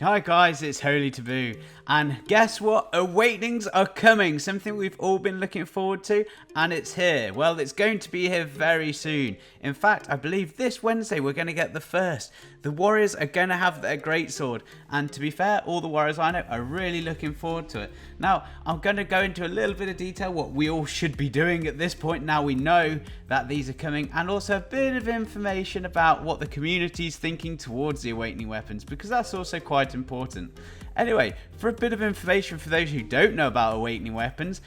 Hi guys, it's Holytaboo, and guess what? Awakenings are coming, something we've all been looking forward to, and it's here. Well, it's going to be here very soon. In fact, I believe this Wednesday we're going to get the first. The Warriors are going to have their greatsword, and to be fair, all the Warriors I know are really looking forward to it. Now, I'm going to go into a little bit of detail what we all should be doing at this point. Now we know that these are coming, and also a bit of information about what the community's thinking towards the Awakening weapons, because that's also quite important. Anyway, for a bit of information for those who don't know about Awakening weapons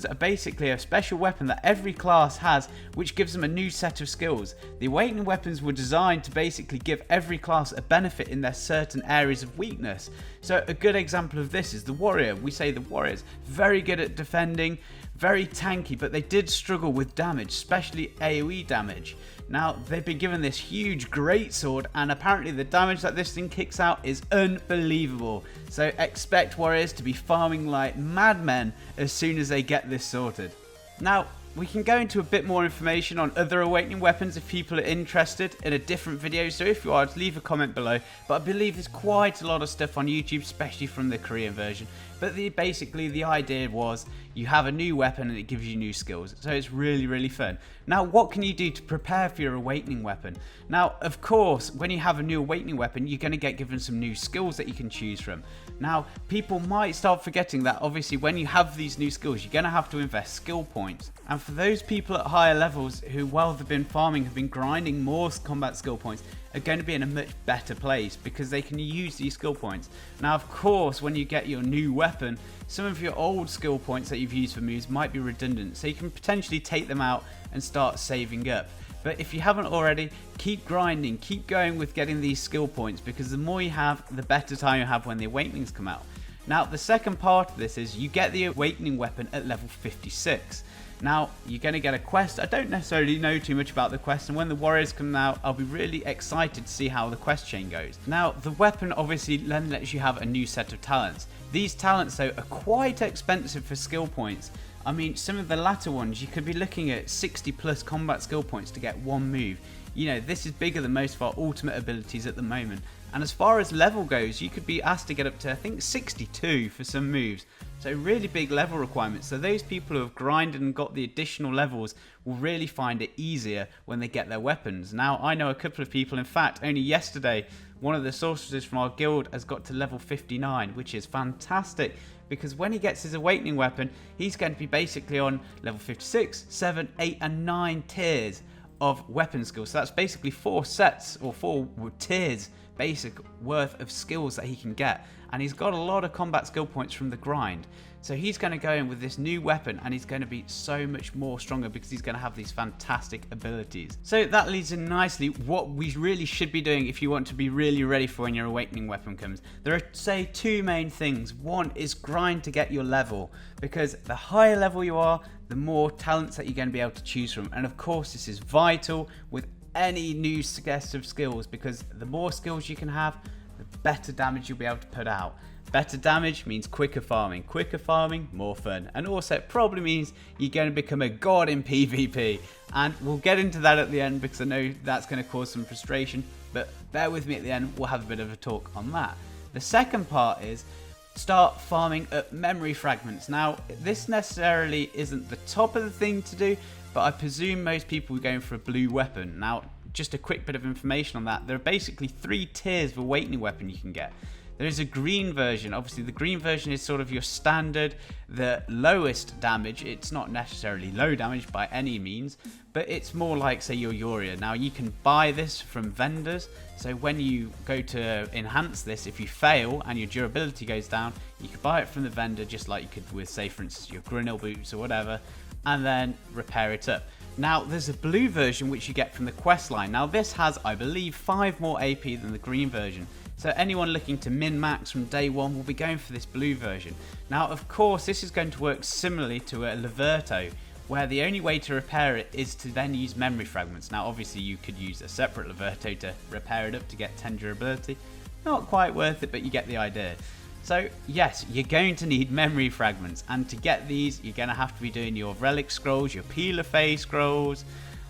are basically a special weapon that every class has, which gives them a new set of skills. The Awakening weapons were designed to basically give every class a benefit in their certain areas of weakness. So a good example of this is the Warrior. We say the Warrior's very good at defending, very tanky, but they did struggle with damage, especially AoE damage. Now, they've been given this huge greatsword, and apparently the damage that this thing kicks out is unbelievable. So expect Warriors to be farming like madmen as soon as they get this sorted. Now, we can go into a bit more information on other Awakening weapons if people are interested in a different video, so if you are, leave a comment below. But I believe there's quite a lot of stuff on YouTube, especially from the Korean version. But basically the idea was you have a new weapon and it gives you new skills, so it's really fun. Now, what can you do to prepare for your Awakening weapon? Now, of course, when you have a new Awakening weapon, you're going to get given some new skills that you can choose from. Now, people might start forgetting that obviously when you have these new skills, you're going to have to invest skill points. And for those people at higher levels who, while they've been farming, have been grinding more combat skill points, are going to be in a much better place because they can use these skill points. Now, of course, when you get your new weapon, some of your old skill points that you've used for moves might be redundant, so you can potentially take them out and start saving up. But if you haven't already, keep grinding, keep going with getting these skill points, because the more you have, the better time you have when the Awakenings come out. Now, the second part of this is you get the Awakening weapon at level 56. Now, you're going to get a quest. I don't necessarily know too much about the quest, and when the Warriors come out, I'll be really excited to see how the quest chain goes. Now, the weapon obviously then lets you have a new set of talents. These talents, though, are quite expensive for skill points. I mean, some of the latter ones, you could be looking at 60 plus combat skill points to get one move. You know, this is bigger than most of our ultimate abilities at the moment. And as far as level goes, you could be asked to get up to, I think, 62 for some moves. So really big level requirements. So those people who have grinded and got the additional levels will really find it easier when they get their weapons. Now, I know a couple of people, in fact, only yesterday, one of the sorcerers from our guild has got to level 59, which is fantastic. Because when he gets his Awakening weapon, he's going to be basically on level 56, 7, 8 and 9 tiers of weapon skills. So that's basically 4 sets or 4 tiers basic worth of skills that he can get, and he's got a lot of combat skill points from the grind. So he's going to go in with this new weapon and he's going to be so much more stronger because he's going to have these fantastic abilities. So that leads in nicely what we really should be doing if you want to be really ready for when your Awakening weapon comes. There are, say, 2 main things. One is grind to get your level, because the higher level you are, the more talents that you're going to be able to choose from. And of course, this is vital with any new set of skills, because the more skills you can have, the better damage you'll be able to put out. Better damage means quicker farming, more fun, and also it probably means you're going to become a god in PvP, and we'll get into that at the end because I know that's going to cause some frustration, but bear with me at the end, we'll have a bit of a talk on that. The second part is start farming up memory fragments. Now, this necessarily isn't the top of the thing to do, but I presume most people are going for a blue weapon. Now, just a quick bit of information on that. There are basically 3 tiers of Awakening weapon you can get. There is a green version. Obviously, the green version is sort of your standard, the lowest damage. It's not necessarily low damage by any means, but it's more like, say, your Yoria. Now, you can buy this from vendors. So when you go to enhance this, if you fail and your durability goes down, you can buy it from the vendor just like you could with, say, for instance, your Grinnell boots or whatever, and then repair it up. Now, there's a blue version which you get from the quest line. Now, this has, I believe, 5 more AP than the green version. So anyone looking to min-max from day one will be going for this blue version. Now, of course, this is going to work similarly to a Leverto, where the only way to repair it is to then use memory fragments. Now, obviously, you could use a separate Leverto to repair it up to get 10 durability. Not quite worth it, but you get the idea. So yes, you're going to need memory fragments, and to get these, you're going to have to be doing your relic scrolls, your peeler phase scrolls,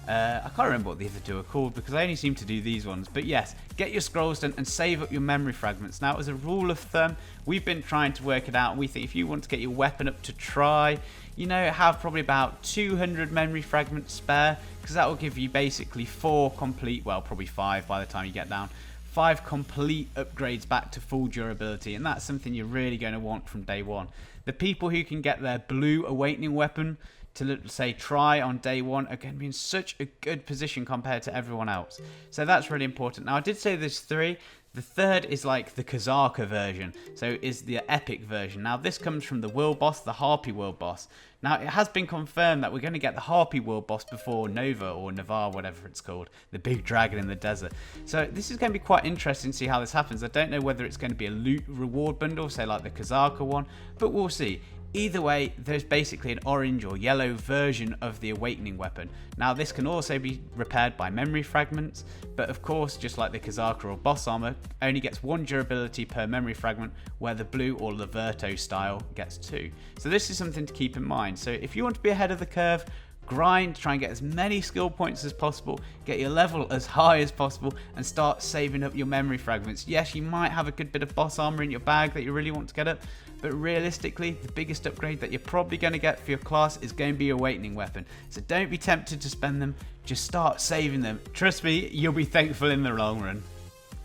I can't remember what the other two are called because I only seem to do these ones. But yes, get your scrolls done and save up your memory fragments. Now, as a rule of thumb, we've been trying to work it out. And we think if you want to get your weapon up to try, you know, have probably about 200 memory fragments spare, because that will give you basically 4 complete, well, probably 5 by the time you get down, 5 complete upgrades back to full durability. And that's something you're really going to want from day one. The people who can get their blue awakening weapon to, say, try on day one are going to be in such a good position compared to everyone else. So that's really important. Now, I did say there's 3. The third is like the Kazaka version, so is the epic version. Now, this comes from the world boss, the Harpy world boss. Now, it has been confirmed that we're going to get the Harpy world boss before Nova or Navarre, whatever it's called, the big dragon in the desert. So this is going to be quite interesting to see how this happens. I don't know whether it's going to be a loot reward bundle, say like the Kazaka one, but we'll see. Either way, there's basically an orange or yellow version of the awakening weapon. Now, this can also be repaired by memory fragments, but of course, just like the Kazaka or boss armor, only gets 1 durability per memory fragment, where the blue or Laverto style gets 2. So this is something to keep in mind. So if you want to be ahead of the curve, grind, try and get as many skill points as possible, get your level as high as possible, and start saving up your memory fragments. Yes, you might have a good bit of boss armor in your bag that you really want to get up, but realistically, the biggest upgrade that you're probably going to get for your class is going to be your awakening weapon. So don't be tempted to spend them, just start saving them. Trust me, you'll be thankful in the long run.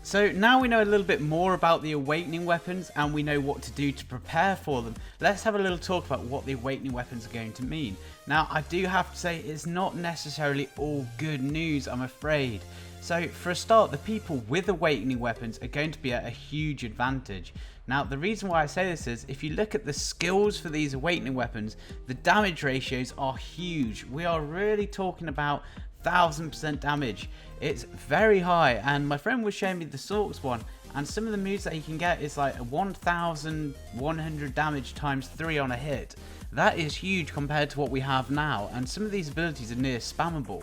So now we know a little bit more about the awakening weapons and we know what to do to prepare for them. Let's have a little talk about what the awakening weapons are going to mean. Now, I do have to say it's not necessarily all good news, I'm afraid. So for a start, the people with awakening weapons are going to be at a huge advantage. Now, the reason why I say this is, if you look at the skills for these awakening weapons, the damage ratios are huge. We are really talking about 1000% damage. It's very high, and my friend was showing me the Sorks one, and some of the moves that he can get is like 1100 damage times 3 on a hit. That is huge compared to what we have now, and some of these abilities are near spammable.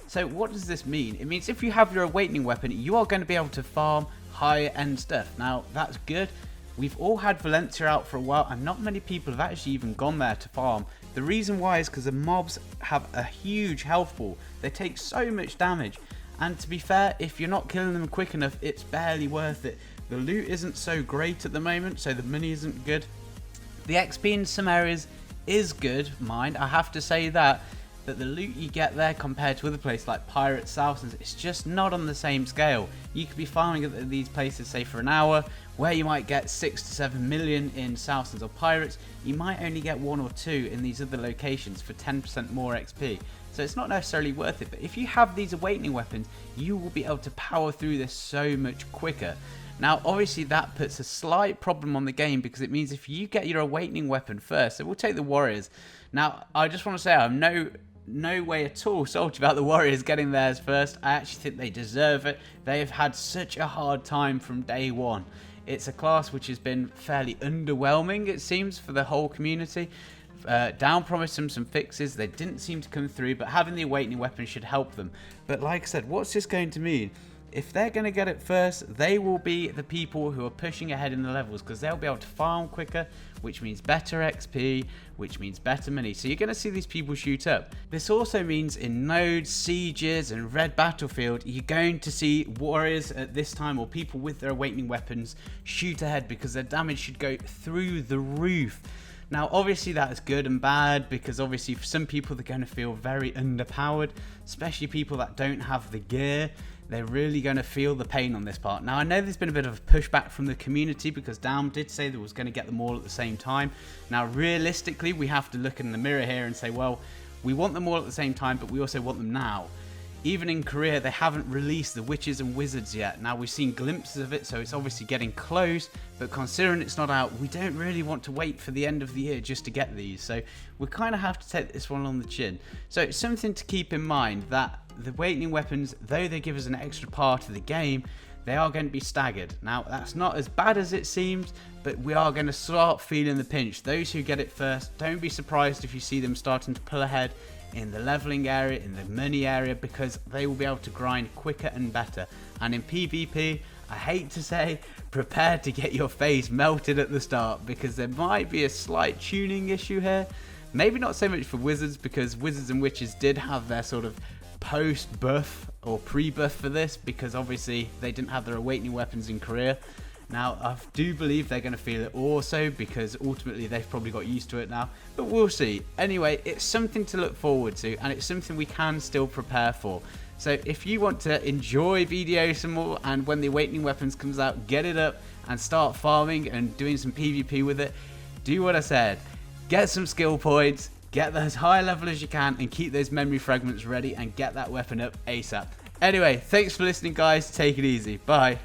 So what does this mean? It means if you have your awakening weapon, you are going to be able to farm higher end stuff. Now, that's good. We've all had Valencia out for a while, and not many people have actually even gone there to farm. The reason why is because the mobs have a huge health pool. They take so much damage, and to be fair, if you're not killing them quick enough, it's barely worth it. The loot isn't so great at the moment, so the money isn't good. The XP in some areas is good, mind, I have to say that, but the loot you get there compared to other places like Pirates, Southlands, it's just not on the same scale. You could be farming at these places, say for an hour, where you might get 6 to 7 million in Southlands or Pirates, you might only get 1 or 2 in these other locations for 10% more XP. So it's not necessarily worth it, but if you have these awakening weapons, you will be able to power through this so much quicker. Now, obviously that puts a slight problem on the game, because it means if you get your awakening weapon first, so we'll take the Warriors. Now, I just want to say I'm no way at all salty about the Warriors getting theirs first. I actually think they deserve it. They have had such a hard time from day one. It's a class which has been fairly underwhelming, it seems, for the whole community. Down promised them some fixes, they didn't seem to come through, but having the awakening weapon should help them. But like I said, what's this going to mean? If they're going to get it first, they will be the people who are pushing ahead in the levels, because they'll be able to farm quicker, which means better XP, which means better money. So you're going to see these people shoot up. This also means in nodes, sieges, and red battlefield, you're going to see warriors at this time, or people with their awakening weapons, shoot ahead, because their damage should go through the roof. Now, obviously that is good and bad, because obviously for some people they're going to feel very underpowered, especially people that don't have the gear. They're really going to feel the pain on this part. Now, I know there's been a bit of a pushback from the community, because Down did say that was going to get them all at the same time. Now, realistically, we have to look in the mirror here and say, well, we want them all at the same time, but we also want them now. Even in Korea, they haven't released the Witches and Wizards yet. Now, we've seen glimpses of it, so it's obviously getting close, but considering it's not out, we don't really want to wait for the end of the year just to get these. So we kind of have to take this one on the chin. So it's something to keep in mind, that the awakening weapons, though they give us an extra part of the game, they are going to be staggered. Now, that's not as bad as it seems, but we are going to start feeling the pinch. Those who get it first, don't be surprised if you see them starting to pull ahead in the leveling area, in the money area, because they will be able to grind quicker and better. And in PvP, I hate to say, prepare to get your face melted at the start, because there might be a slight tuning issue here. Maybe not so much for Wizards, because Wizards and Witches did have their sort of post buff or pre-buff for this, because obviously they didn't have their awakening weapons in Korea. Now, I do believe they're going to feel it also, because ultimately they've probably got used to it now. But we'll see. Anyway, it's something to look forward to, and it's something we can still prepare for. So if you want to enjoy VDO some more, and when the awakening weapons comes out, get it up and start farming and doing some PvP with it, do what I said. Get some skill points, get as high level as you can, and keep those memory fragments ready and get that weapon up ASAP. Anyway, thanks for listening, guys. Take it easy. Bye.